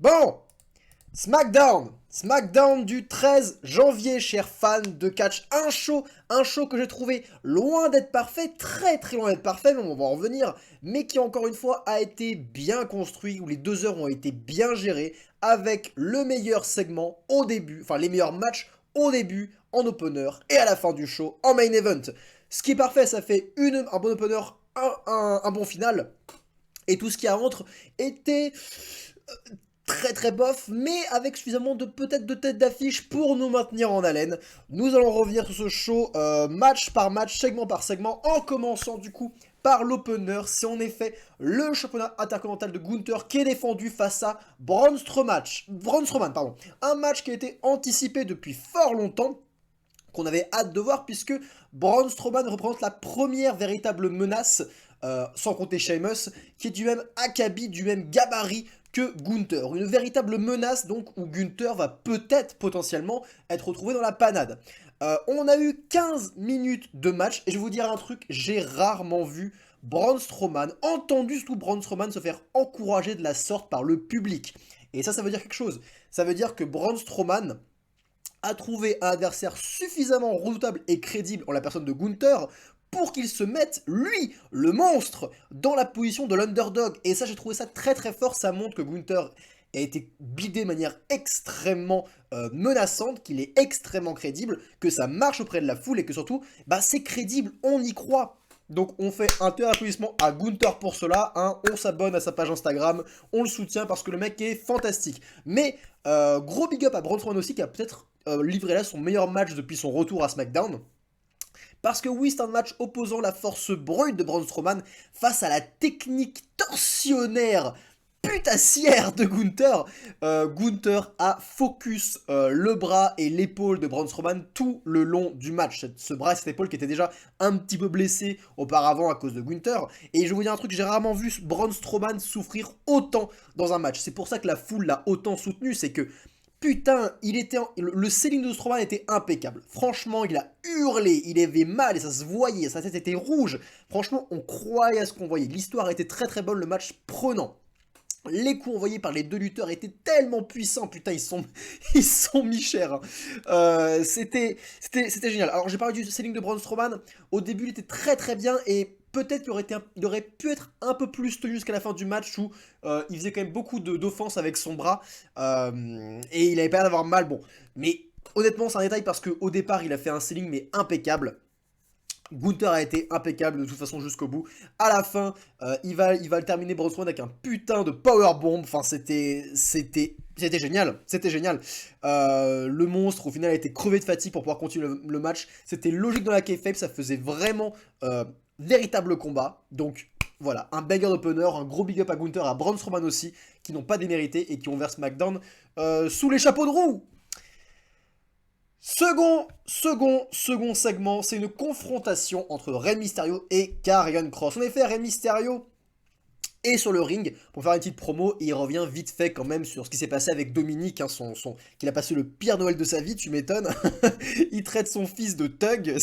Bon, SmackDown du 13 janvier, chers fans de catch. Un show que j'ai trouvé loin d'être parfait, très très loin d'être parfait, mais on va en revenir, mais qui encore une fois a été bien construit, où les 2 heures ont été bien gérées, avec le meilleur segment au début, enfin les meilleurs matchs au début, en opener, et à la fin du show, en main event. Ce qui est parfait, ça fait un bon opener, un bon final, et tout ce qui rentre était très très bof, mais avec suffisamment de peut-être de têtes d'affiche pour nous maintenir en haleine. Nous allons revenir sur ce show match par match, segment par segment, en commençant du coup par l'opener. C'est en effet le championnat intercontinental de Gunther qui est défendu face à Braun Strowman. Un match qui a été anticipé depuis fort longtemps, qu'on avait hâte de voir, puisque Braun Strowman représente la première véritable menace, sans compter Sheamus, qui est du même acabit, du même gabarit que Gunther. Une véritable menace donc où Gunther va peut-être potentiellement être retrouvé dans la panade. On a eu 15 minutes de match, et je vais vous dire un truc, j'ai rarement vu Braun Strowman, entendu surtout Braun Strowman se faire encourager de la sorte par le public. Et ça veut dire quelque chose. Ça veut dire que Braun Strowman a trouvé un adversaire suffisamment redoutable et crédible en la personne de Gunther pour qu'il se mette, lui, le monstre, dans la position de l'underdog. Et ça, j'ai trouvé ça très très fort. Ça montre que Gunther a été buildé de manière extrêmement menaçante, qu'il est extrêmement crédible, que ça marche auprès de la foule et que surtout, bah, c'est crédible, on y croit. Donc on fait un tel applaudissement à Gunther pour cela, hein. On s'abonne à sa page Instagram, on le soutient parce que le mec est fantastique. Mais gros big up à Braun Strowman aussi qui a peut-être livré là son meilleur match depuis son retour à SmackDown. Parce que oui, c'est un match opposant la force brute de Braun Strowman face à la technique torsionnaire putassière de Gunther. Gunther a focus le bras et l'épaule de Braun Strowman tout le long du match. Ce bras et cette épaule qui était déjà un petit peu blessé auparavant à cause de Gunther. Et je vais vous dire un truc, j'ai rarement vu Braun Strowman souffrir autant dans un match. C'est pour ça que la foule l'a autant soutenu, c'est que putain, le selling de Strowman était impeccable. Franchement, il a hurlé, il avait mal et ça se voyait, sa tête était rouge. Franchement, on croyait à ce qu'on voyait. L'histoire était très très bonne, le match prenant. Les coups envoyés par les deux lutteurs étaient tellement puissants, putain, ils sont mis cher. C'était génial. Alors j'ai parlé du selling de Braun Strowman. Au début, il était très très bien et peut-être qu'il aurait pu être un peu plus tenu jusqu'à la fin du match où il faisait quand même beaucoup d'offenses avec son bras et il avait pas l'air d'avoir mal. Bon, mais honnêtement, c'est un détail parce qu'au départ, il a fait un selling mais impeccable. Gunther a été impeccable de toute façon jusqu'au bout. À la fin, il va le terminer Braun Strowman avec un putain de powerbomb. Enfin, c'était génial. C'était génial. Le monstre, au final, a été crevé de fatigue pour pouvoir continuer le match. C'était logique dans la kayfabe. Ça faisait vraiment véritable combat. Donc, voilà, un banger d'opener, un gros big up à Gunther, à Braun Strowman aussi, qui n'ont pas démérité et qui ont vers SmackDown sous les chapeaux de roue. Second segment, c'est une confrontation entre Rey Mysterio et Karrion Kross. En effet, Rey Mysterio est sur le ring pour faire une petite promo et il revient vite fait quand même sur ce qui s'est passé avec Dominique, hein, qu'il a passé le pire Noël de sa vie, tu m'étonnes. Il traite son fils de thug.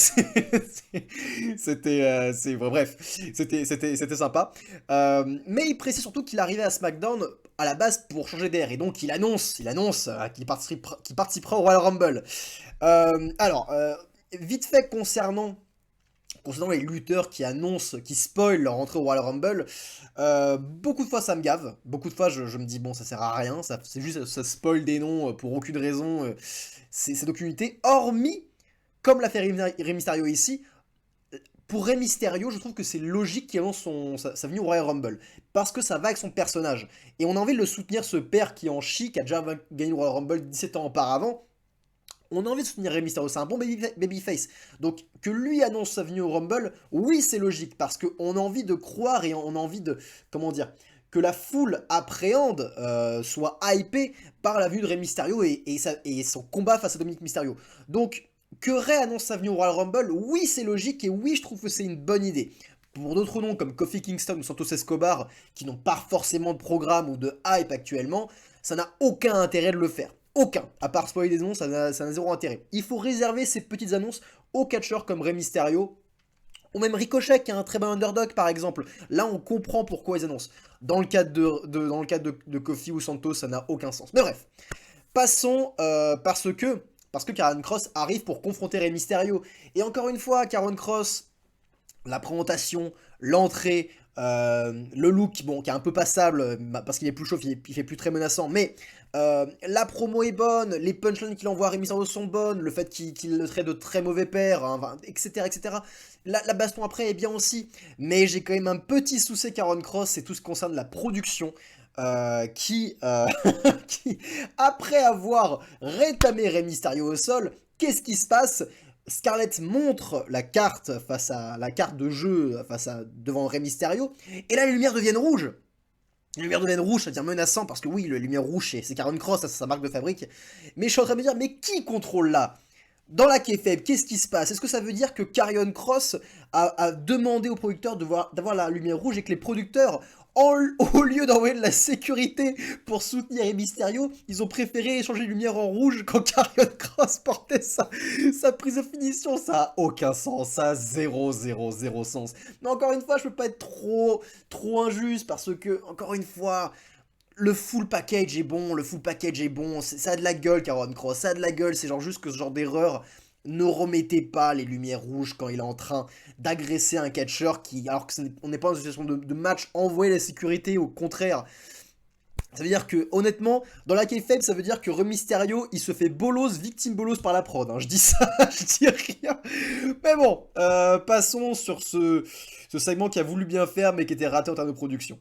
C'était sympa. Mais il précise surtout qu'il arrivait à SmackDown à la base pour changer d'air et donc il annonce qu'il participera au Royal Rumble. Vite fait concernant les lutteurs qui annoncent, qui spoilent leur entrée au Royal Rumble, beaucoup de fois ça me gave, beaucoup de fois je me dis bon ça sert à rien, c'est juste ça spoil des noms pour aucune raison, c'est d'aucune utilité, hormis, comme l'a fait Rey Mysterio ici, pour Rey Mysterio, je trouve que c'est logique qu'il annonce sa venue au Royal Rumble, parce que ça va avec son personnage, et on a envie de le soutenir, ce père qui est en chi, qui a déjà gagné le Royal Rumble 17 ans auparavant. On a envie de soutenir Rey Mysterio, c'est un bon babyface. Donc que lui annonce sa venue au Rumble, oui c'est logique, parce qu'on a envie de croire et on a envie de, comment dire, que la foule appréhende, soit hypée par la venue de Rey Mysterio et son combat face à Dominic Mysterio. Donc que Rey annonce sa venue au Royal Rumble, oui c'est logique et oui je trouve que c'est une bonne idée. Pour d'autres noms comme Kofi Kingston ou Santos Escobar, qui n'ont pas forcément de programme ou de hype actuellement, ça n'a aucun intérêt de le faire. Aucun. À part spoiler des annonces, ça n'a zéro intérêt. Il faut réserver ces petites annonces aux catcheurs comme Rey Mysterio, Ou même Ricochet qui est un très bon underdog par exemple. Là on comprend pourquoi ils annoncent. Dans le cadre dans le cadre de Kofi ou Santos, ça n'a aucun sens. Mais bref, passons parce que Karrion Kross arrive pour confronter Rey Mysterio. Et encore une fois, Karrion Kross, la présentation, l'entrée, le look, bon, qui est un peu passable, parce qu'il est plus chaud, il fait plus très menaçant, mais la promo est bonne, les punchlines qu'il envoie à Rey Mysterio sont bonnes, le fait qu'il le traite de très mauvais père, hein, etc., etc. La baston après est bien aussi, mais j'ai quand même un petit souci Karrion Kross, c'est tout ce qui concerne la production, qui, après avoir rétamé Rey Mysterio au sol, qu'est-ce qui se passe? Scarlett montre la carte face à la carte de jeu devant Rey Mysterio, et là les lumières deviennent rouges. Les lumières deviennent rouges, ça devient menaçant, parce que oui, les lumières rouges, c'est Karrion Kross, c'est sa marque de fabrique. Mais je suis en train de me dire, mais qui contrôle là? Dans la kayfabe, qu'est-ce qui se passe? Est-ce que ça veut dire que Karrion Kross a demandé aux producteurs d'avoir la lumière rouge et que les producteurs, au lieu d'envoyer de la sécurité pour soutenir Rey Mysterio, ils ont préféré échanger les lumières en rouge quand Karrion Kross portait sa prise de finition? Ça a aucun sens, ça a zéro sens. Mais encore une fois, je peux pas être trop injuste parce que, encore une fois, le full package est bon, ça a de la gueule Karrion Kross, ça a de la gueule, c'est genre juste que ce genre d'erreur, ne remettez pas les lumières rouges quand il est en train d'agresser un catcheur qui, alors qu'on n'est pas dans une situation de match, envoyer la sécurité, au contraire. Ça veut dire que, honnêtement, dans la kayfabe, ça veut dire que Rey Mysterio, il se fait bolos, victime bolos par la prod, hein. Je dis ça, je dis rien. Mais bon, passons sur ce segment qui a voulu bien faire, mais qui était raté en termes de production.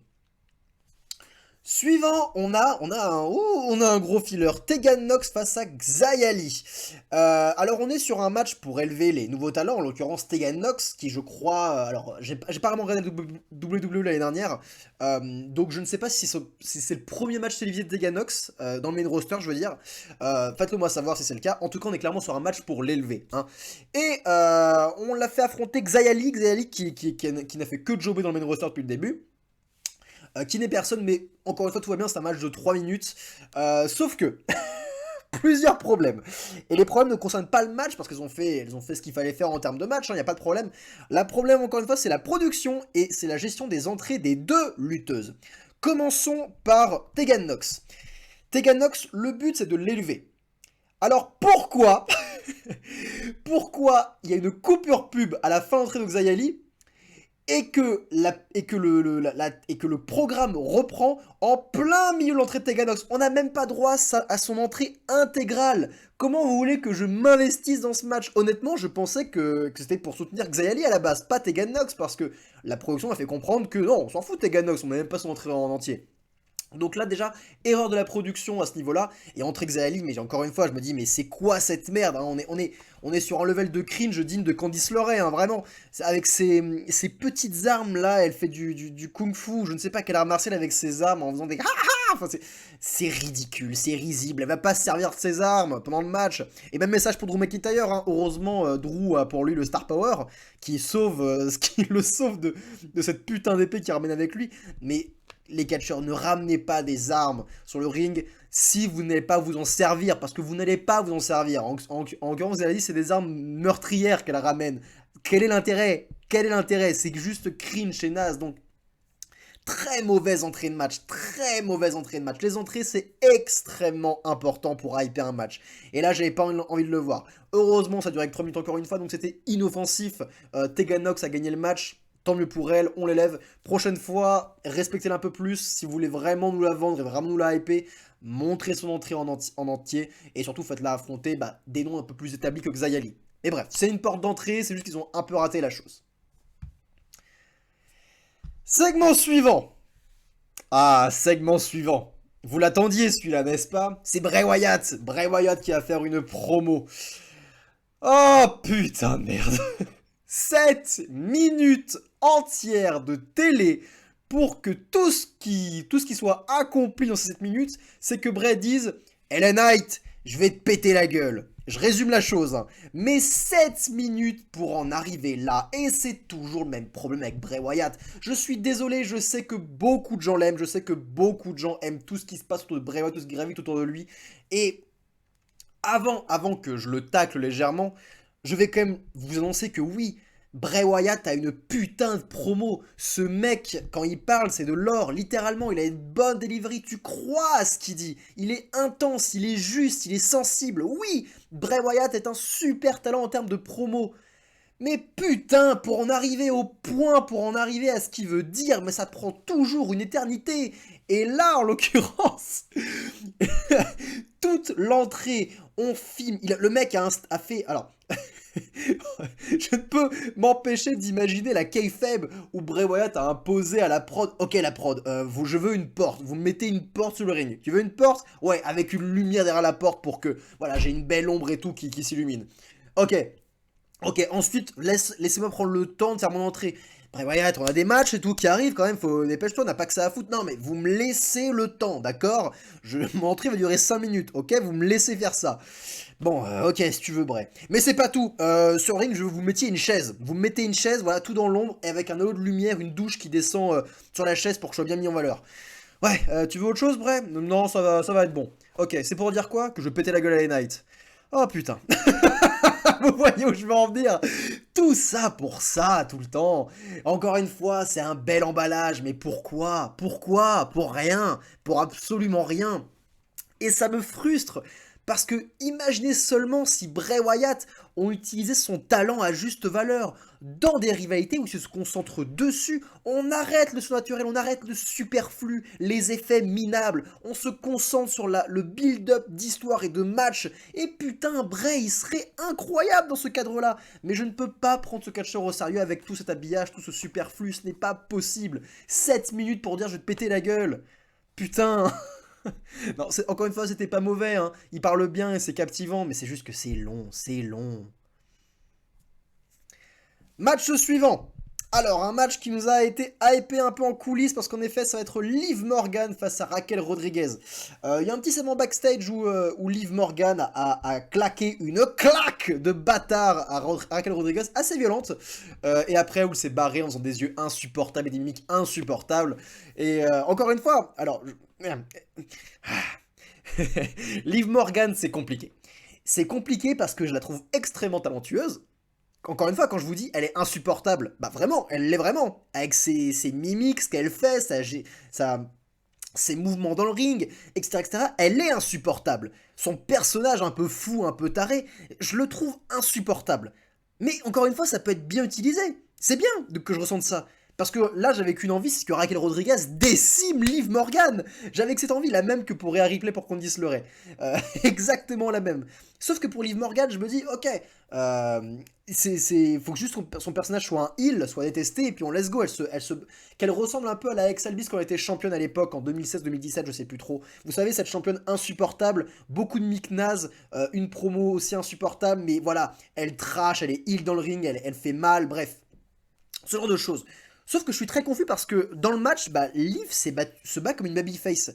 Suivant, on a un gros filler, Tegan Nox face à Xia Li. Alors on est sur un match pour élever les nouveaux talents, en l'occurrence Tegan Nox, qui je crois, alors j'ai pas vraiment regardé WWE l'année dernière, donc je ne sais pas si c'est le premier match télévisé de Tegan Nox, dans le main roster je veux dire, faites-le moi savoir si c'est le cas, en tout cas on est clairement sur un match pour l'élever, hein. Et on l'a fait affronter Xia Li qui n'a fait que jobber dans le main roster depuis le début. Qui n'est personne, mais encore une fois, tout va bien, c'est un match de 3 minutes. Sauf que, plusieurs problèmes. Et les problèmes ne concernent pas le match, parce qu'elles ont fait ce qu'il fallait faire en termes de match, il n'y a pas de problème. Le problème, encore une fois, c'est la production et c'est la gestion des entrées des deux lutteuses. Commençons par Tegan Nox. Tegan Nox, le but, c'est de l'élever. Alors, pourquoi pourquoi il y a une coupure pub à la fin d'entrée de Xia Li et que le programme reprend en plein milieu de l'entrée de Tegan Nox? On n'a même pas droit à son entrée intégrale. Comment vous voulez que je m'investisse dans ce match? Honnêtement, je pensais que c'était pour soutenir Xia Li à la base, pas Tegan Nox, parce que la production m'a fait comprendre que non, on s'en fout de Tegan Nox, on n'a même pas son entrée en entier. Donc là déjà, erreur de la production à ce niveau-là, et entrée Xia Li, mais encore une fois, je me dis, mais c'est quoi cette merde, hein? On est sur un level de cringe digne de Candice LeRae, hein, vraiment. Avec ses petites armes là, elle fait du kung-fu, je ne sais pas quel art martial avec ses armes en faisant des... Enfin, c'est ridicule, c'est risible, elle va pas se servir de ses armes pendant le match. Et même message pour Drew McIntyre, hein. Heureusement, Drew a pour lui le Star Power, qui le sauve de cette putain d'épée qui ramène avec lui, mais... Les catcheurs, ne ramenez pas des armes sur le ring si vous n'allez pas vous en servir, parce que vous n'allez pas vous en servir. En l'occurrence, elle a dit c'est des armes meurtrières qu'elle ramène. Quel est l'intérêt? Quel est l'intérêt? C'est juste cringe chez Naz, donc très mauvaise entrée de match, très mauvaise entrée de match. Les entrées, c'est extrêmement important pour hyper un match. Et là, j'avais pas envie de le voir. Heureusement, ça durait que 3 minutes encore une fois, donc c'était inoffensif. Tegan Nox a gagné le match. Tant mieux pour elle, on l'élève. Prochaine fois, respectez-la un peu plus. Si vous voulez vraiment nous la vendre et vraiment nous la hyper, montrez son entrée en entier. Et surtout, faites-la affronter des noms un peu plus établis que Xia Li. Mais bref, c'est une porte d'entrée, c'est juste qu'ils ont un peu raté la chose. Segment suivant. Ah, segment suivant. Vous l'attendiez celui-là, n'est-ce pas? C'est Bray Wyatt. Bray Wyatt qui va faire une promo. Oh putain de merde. 7 minutes entières de télé pour que tout ce qui soit accompli dans ces 7 minutes, c'est que Bray dise « LA Knight, je vais te péter la gueule ». Je résume la chose, hein. Mais 7 minutes pour en arriver là, et c'est toujours le même problème avec Bray Wyatt. Je suis désolé, je sais que beaucoup de gens l'aiment, je sais que beaucoup de gens aiment tout ce qui se passe autour de Bray Wyatt, tout ce qui gravite autour de lui, et avant que je le tacle légèrement, je vais quand même vous annoncer que oui, Bray Wyatt a une putain de promo. Ce mec, quand il parle, c'est de l'or. Littéralement, il a une bonne delivery. Tu crois à ce qu'il dit. Il est intense, il est juste, il est sensible. Oui, Bray Wyatt est un super talent en termes de promo. Mais putain, pour en arriver au point, pour en arriver à ce qu'il veut dire, mais ça prend toujours une éternité. Et là, en l'occurrence, toute l'entrée, on filme. Le mec a fait... Alors, je ne peux m'empêcher d'imaginer la kayfabe où Bray Wyatt a imposé à la prod. Ok, la prod, je veux une porte. Vous me mettez une porte sur le ring. Tu veux une porte? Ouais, avec une lumière derrière la porte pour que, voilà, j'ai une belle ombre et tout qui s'illumine. Ok, ok, ensuite, laissez-moi prendre le temps de faire mon entrée. Bray Wyatt, on a des matchs et tout qui arrivent quand même, faut dépêche-toi, on n'a pas que ça à foutre. Non, mais vous me laissez le temps, d'accord? Mon entrée va durer 5 minutes, ok? Vous me laissez faire ça. Bon, ok, si tu veux, Bray. Mais c'est pas tout. Sur le ring, je veux que vous mettiez une chaise. Vous me mettez une chaise, voilà, tout dans l'ombre, et avec un halo de lumière, une douche qui descend sur la chaise pour que je sois bien mis en valeur. Ouais, tu veux autre chose, Bray? Non, ça va être bon. Ok, c'est pour dire quoi? Que je vais péter la gueule à les Knight. Oh putain. Vous voyez où je veux en venir? Tout ça pour ça, tout le temps. Encore une fois, c'est un bel emballage, mais pourquoi? Pourquoi? Pour rien. Pour absolument rien. Et ça me frustre, parce que imaginez seulement si Bray Wyatt ont utilisé son talent à juste valeur. Dans des rivalités où il se concentre dessus, on arrête le surnaturel, on arrête le superflu, les effets minables, on se concentre sur le build-up d'histoire et de match. Et putain, Bray, il serait incroyable dans ce cadre-là. Mais je ne peux pas prendre ce catcheur au sérieux avec tout cet habillage, tout ce superflu, ce n'est pas possible. 7 minutes pour dire je vais te péter la gueule. Putain. Non, encore une fois, c'était pas mauvais, hein. Il parle bien et c'est captivant, mais c'est juste que c'est long, c'est long. Match suivant. Alors, un match qui nous a été hypé un peu en coulisses parce qu'en effet, ça va être Liv Morgan face à Raquel Rodriguez. Il y a un petit segment backstage où Liv Morgan a claqué une claque de bâtard à Raquel Rodriguez assez violente. Et après, où elle s'est barrée en faisant des yeux insupportables et des mimiques insupportables. Et encore une fois, alors... Liv Morgan, c'est compliqué. C'est compliqué parce que je la trouve extrêmement talentueuse. Encore une fois, quand je vous dis elle est insupportable, bah vraiment, elle l'est vraiment. Avec ses mimiques, ce qu'elle fait, ses mouvements dans le ring, etc., etc., elle est insupportable. Son personnage un peu fou, un peu taré, je le trouve insupportable. Mais encore une fois, ça peut être bien utilisé. C'est bien que je ressente ça. Parce que là, j'avais qu'une envie, c'est que Raquel Rodriguez décime Liv Morgan. J'avais que cette envie, la même que pour Rhea Ripley pour Candice LeRae. Exactement la même. Sauf que pour Liv Morgan, je me dis, ok, faut que juste son personnage soit un heal, soit détesté, et puis on laisse go. Qu'elle ressemble un peu à la Alexa Bliss quand elle était championne à l'époque, en 2016-2017, je sais plus trop. Vous savez, cette championne insupportable, beaucoup de mic naze, une promo aussi insupportable, mais voilà, elle trash, elle est heal dans le ring, elle fait mal, bref. Ce genre de choses. Sauf que je suis très confus parce que dans le match, bah, Liv se bat comme une babyface.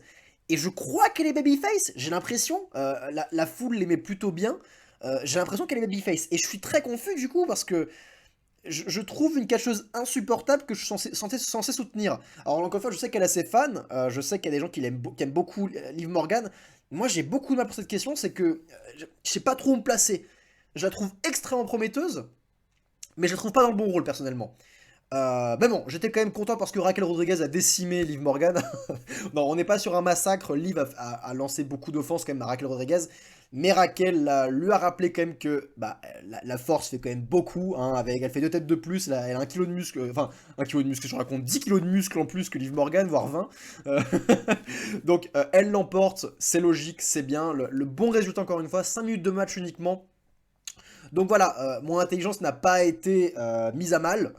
Et je crois qu'elle est babyface, j'ai l'impression. La foule l'aimait plutôt bien. J'ai l'impression qu'elle est babyface. Et je suis très confus du coup parce que je trouve une catcheuse insupportable que je suis censé soutenir. Alors encore une fois, je sais qu'elle a ses fans. Je sais qu'il y a des gens qui aiment beaucoup Liv Morgan. Moi, j'ai beaucoup de mal pour cette question. C'est que je sais pas trop où me placer. Je la trouve extrêmement prometteuse, mais je la trouve pas dans le bon rôle personnellement. Mais bon, j'étais quand même content parce que Raquel Rodriguez a décimé Liv Morgan. Non, on n'est pas sur un massacre. Liv a lancé beaucoup d'offenses quand même à Raquel Rodriguez. Mais Raquel lui a rappelé quand même que bah, la force fait quand même beaucoup. Hein, elle fait 2 têtes de plus. Elle a 1 kilo de muscle. Enfin, 1 kilo de muscle, je raconte 10 kilos de muscle en plus que Liv Morgan, voire 20. Euh, Donc elle l'emporte. C'est logique, c'est bien. Le bon résultat encore une fois. 5 minutes de match uniquement. Donc voilà, mon intelligence n'a pas été mise à mal.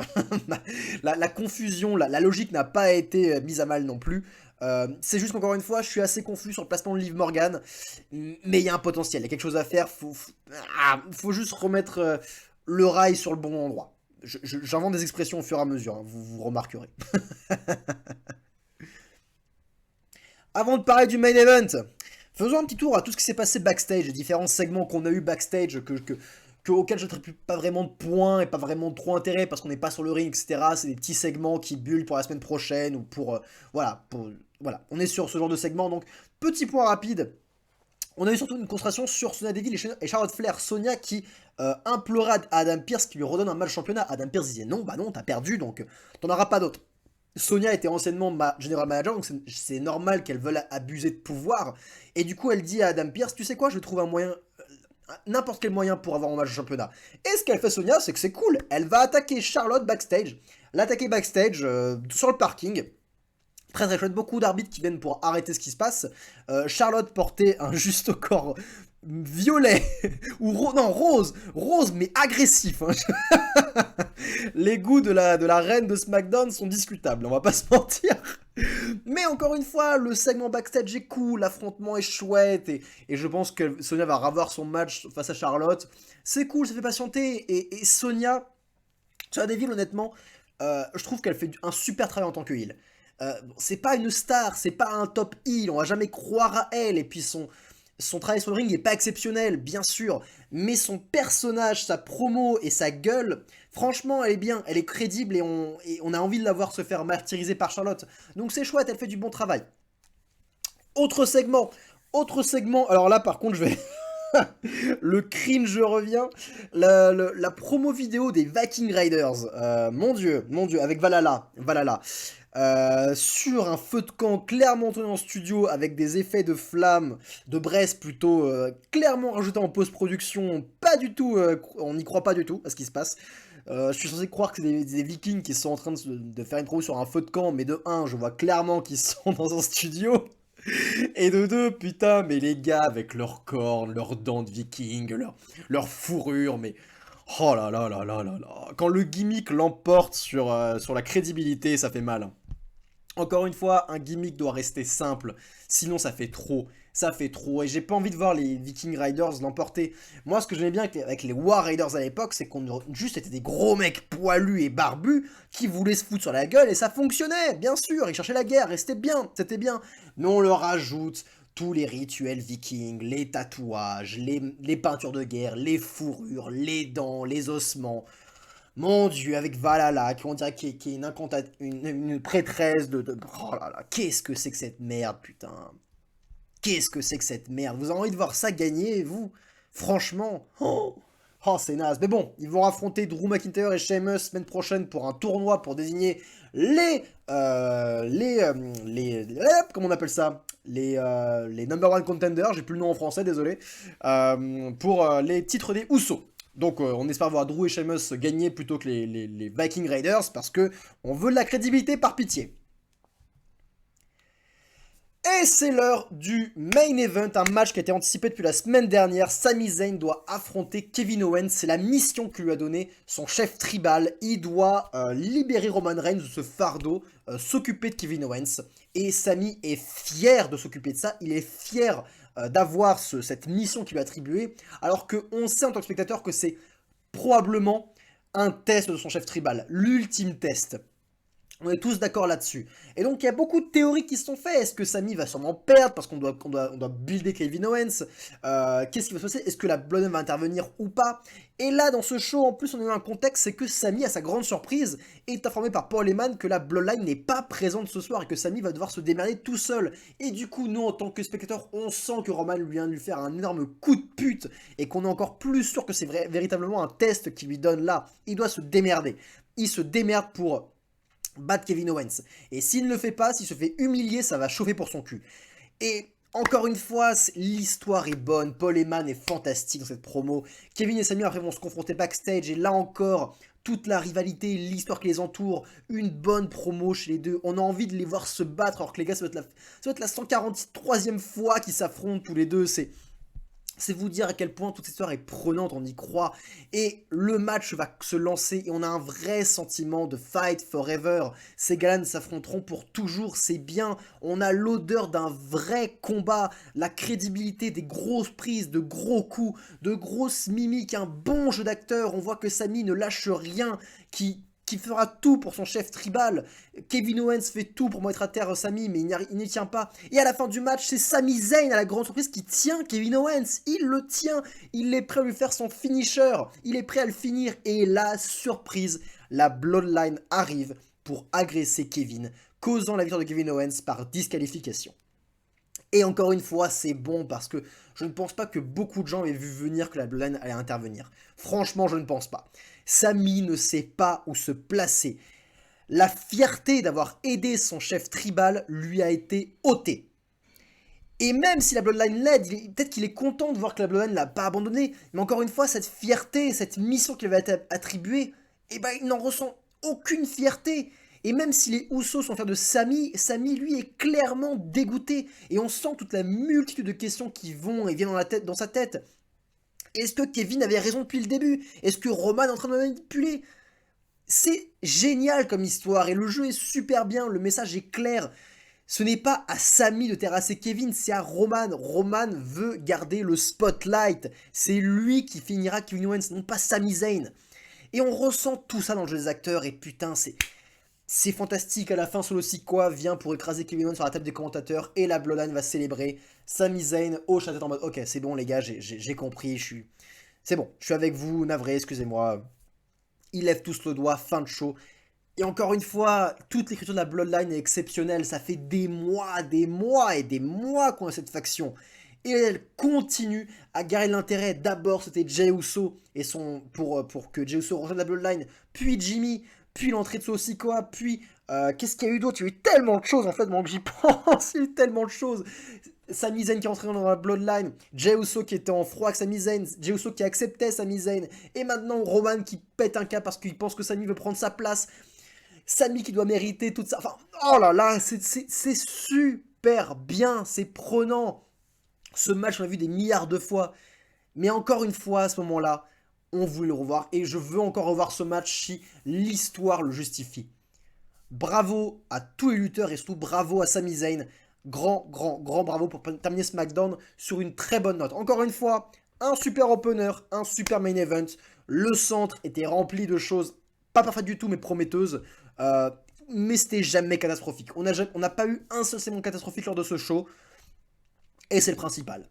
La confusion, la logique n'a pas été mise à mal non plus. C'est juste qu'encore une fois, je suis assez confus sur le placement de Liv Morgan. Mais il y a un potentiel, il y a quelque chose à faire. Faut juste remettre le rail sur le bon endroit. J'invente des expressions au fur et à mesure, hein, vous remarquerez. Avant de parler du main event, faisons un petit tour à tout ce qui s'est passé backstage, les différents segments qu'on a eu backstage auxquels je ne traite pas vraiment de points et pas vraiment de trop intérêt parce qu'on n'est pas sur le ring, etc. C'est des petits segments qui bullent pour la semaine prochaine ou voilà, on est sur ce genre de segment. Donc, petit point rapide. On a eu surtout une concentration sur Sonya Deville et Charlotte Flair. Sonya qui implorait à Adam Pearce qui lui redonne un match championnat. Adam Pearce disait non, bah non, t'as perdu, donc t'en auras pas d'autre. Sonya était anciennement general manager, donc c'est normal qu'elle veuille abuser de pouvoir. Et du coup, elle dit à Adam Pearce, tu sais quoi, je vais trouver un moyen, n'importe quel moyen pour avoir un match championnat. Et ce qu'elle fait Sonya, c'est que c'est cool. Elle va attaquer Charlotte backstage, l'attaquer backstage sur le parking. Très très chouette, beaucoup d'arbitres qui viennent pour arrêter ce qui se passe. Charlotte portait un juste au corps violet, ou non, rose mais agressif. Hein. Les goûts de la reine de SmackDown sont discutables, on va pas se mentir. Mais encore une fois, le segment backstage est cool, l'affrontement est chouette, et je pense que Sonya va revoir son match face à Charlotte. C'est cool, ça fait patienter, et Sonya Deville, honnêtement, je trouve qu'elle fait un super travail en tant que heel. C'est pas une star, c'est pas un top heel, on va jamais croire à elle, et puis son travail sur le ring n'est pas exceptionnel, bien sûr, mais son personnage, sa promo et sa gueule, franchement, elle est bien, elle est crédible, et on a envie de la voir se faire martyriser par Charlotte. Donc c'est chouette, elle fait du bon travail. Autre segment, alors là par contre je vais... Le cringe revient. La promo vidéo des Viking Raiders. Mon dieu, avec Valhalla. Sur un feu de camp clairement tourné en studio avec des effets de flammes, de braise plutôt, clairement rajoutés en post-production. Pas du tout, on n'y croit pas du tout à ce qui se passe. Je suis censé croire que c'est des Vikings qui sont en train de faire une promo sur un feu de camp, mais de 1, je vois clairement qu'ils sont dans un studio. Et de deux, putain, mais les gars, avec leurs cornes, leurs dents de viking, leur fourrure, mais... Oh là là là là là là. Quand le gimmick l'emporte sur la crédibilité, ça fait mal. Hein. Encore une fois, un gimmick doit rester simple, sinon ça fait trop. Ça fait trop, et j'ai pas envie de voir les Viking Riders l'emporter. Moi, ce que j'aimais bien avec les War Raiders à l'époque, c'est qu'on juste était des gros mecs poilus et barbus qui voulaient se foutre sur la gueule, et ça fonctionnait, bien sûr, ils cherchaient la guerre, et c'était bien. Mais on leur ajoute tous les rituels vikings, les tatouages, les peintures de guerre, les fourrures, les dents, les ossements. Mon dieu, avec Valhalla, qui on dirait qui est une prêtresse de... Oh là là, qu'est-ce que c'est que cette merde, putain. Qu'est-ce que c'est que cette merde? Vous avez envie de voir ça gagner, vous? Franchement? Oh, c'est naze. Mais bon, ils vont affronter Drew McIntyre et Sheamus semaine prochaine pour un tournoi pour désigner comment on appelle ça? Les number one contenders, j'ai plus le nom en français, désolé. Pour les titres des Usos. Donc on espère voir Drew et Sheamus gagner plutôt que les Viking Raiders parce que on veut de la crédibilité par pitié. Et c'est l'heure du main event, un match qui a été anticipé depuis la semaine dernière. Sami Zayn doit affronter Kevin Owens, c'est la mission que lui a donnée son chef tribal. Il doit libérer Roman Reigns de ce fardeau, s'occuper de Kevin Owens. Et Sami est fier de s'occuper de ça, il est fier d'avoir cette mission qui lui est attribuée, alors qu'on sait en tant que spectateur que c'est probablement un test de son chef tribal, l'ultime test. On est tous d'accord là-dessus. Et donc, il y a beaucoup de théories qui se sont faites. Est-ce que Sami va sûrement perdre parce qu'on doit builder Kevin Owens? Qu'est-ce qui va se passer? Est-ce que la Bloodline va intervenir ou pas? Et là, dans ce show, en plus, on a eu un contexte, c'est que Sami, à sa grande surprise, est informé par Paul Heyman que la Bloodline n'est pas présente ce soir et que Sami va devoir se démerder tout seul. Et du coup, nous, en tant que spectateurs, on sent que Roman vient de lui faire un énorme coup de pute et qu'on est encore plus sûr que c'est véritablement un test qu'il lui donne là. Il doit se démerder. Il se démerde pour battre Kevin Owens. Et s'il ne le fait pas, s'il se fait humilier, ça va chauffer pour son cul. Et encore une fois, l'histoire est bonne, Paul Heyman est fantastique dans cette promo. Kevin et Sami après vont se confronter backstage, et là encore, toute la rivalité, l'histoire qui les entoure, une bonne promo chez les deux. On a envie de les voir se battre, alors que les gars, ça va être la 143e fois qu'ils s'affrontent tous les deux, c'est vous dire à quel point toute cette histoire est prenante, on y croit. Et le match va se lancer et on a un vrai sentiment de fight forever. Ces gars-là s'affronteront pour toujours, c'est bien. On a l'odeur d'un vrai combat, la crédibilité des grosses prises, de gros coups, de grosses mimiques, un bon jeu d'acteur. On voit que Sami ne lâche rien, qui fera tout pour son chef tribal. Kevin Owens fait tout pour mettre à terre Sami, mais il n'y tient pas. Et à la fin du match, c'est Sami Zayn, à la grande surprise, qui tient Kevin Owens. Il le tient. Il est prêt à lui faire son finisher. Il est prêt à le finir. Et la surprise, la Bloodline arrive pour agresser Kevin, causant la victoire de Kevin Owens par disqualification. Et encore une fois, c'est bon parce que je ne pense pas que beaucoup de gens aient vu venir que la Bloodline allait intervenir. Franchement, je ne pense pas. Sami ne sait pas où se placer. La fierté d'avoir aidé son chef tribal lui a été ôtée. Et même si la Bloodline l'aide, peut-être qu'il est content de voir que la Bloodline ne l'a pas abandonné, mais encore une fois, cette fierté, cette mission qui lui avait été attribuée, eh ben, il n'en ressent aucune fierté. Et même si les Usos sont fiers de Sami, Sami lui est clairement dégoûté. Et on sent toute la multitude de questions qui vont et viennent dans sa tête. Est-ce que Kevin avait raison depuis le début? Est-ce que Roman est en train de me manipuler? C'est génial comme histoire et le jeu est super bien, le message est clair. Ce n'est pas à Sami de terrasser Kevin, c'est à Roman. Roman veut garder le spotlight. C'est lui qui finira Kevin Owens, non pas Sami Zayn. Et on ressent tout ça dans le jeu des acteurs et putain, c'est fantastique. À la fin, Solo Sikoa vient pour écraser Kevin Owens sur la table des commentateurs et la Bloodline va célébrer. Sami Zayn hoche la tête en mode ok, c'est bon les gars, j'ai compris, c'est bon, je suis avec vous, navré, excusez-moi. Ils lèvent tous le doigt, fin de show. Et encore une fois, toute l'écriture de la Bloodline est exceptionnelle. Ça fait des mois et des mois qu'on a cette faction. Et elle continue à garder l'intérêt. D'abord, c'était Jey Uso et pour que Jey Uso rejoigne la Bloodline. Puis Jimmy, puis l'entrée de Solo Sikoa, puis qu'est-ce qu'il y a eu d'autre? Il y a eu tellement de choses en fait, maintenant que j'y pense. Il y a eu tellement de choses. Sami Zayn qui est entré dans la Bloodline, Jey Uso qui était en froid avec Sami Zayn, Jey Uso qui acceptait Sami Zayn, et maintenant Roman qui pète un câble parce qu'il pense que Sami veut prendre sa place. Sami qui doit mériter toute ça. Enfin, oh là là, c'est super bien, c'est prenant. Ce match, on l'a vu des milliards de fois. Mais encore une fois, à ce moment-là, on voulait le revoir. Et je veux encore revoir ce match si l'histoire le justifie. Bravo à tous les lutteurs et surtout bravo à Sami Zayn. Grand bravo pour terminer SmackDown sur une très bonne note. Encore une fois, un super opener, un super main event. Le centre était rempli de choses pas parfaites du tout, mais prometteuses. Mais c'était jamais catastrophique. On n'a pas eu un seul segment catastrophique lors de ce show. Et c'est le principal.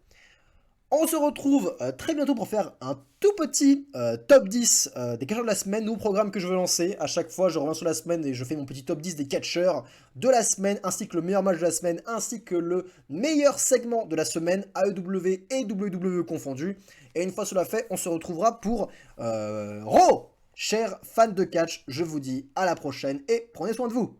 On se retrouve très bientôt pour faire un tout petit top 10 des catcheurs de la semaine, nouveau programme que je veux lancer. À chaque fois, je reviens sur la semaine et je fais mon petit top 10 des catcheurs de la semaine, ainsi que le meilleur match de la semaine, ainsi que le meilleur segment de la semaine, AEW et WWE confondus. Et une fois cela fait, on se retrouvera pour Raw. Chers fans de catch, je vous dis à la prochaine et prenez soin de vous.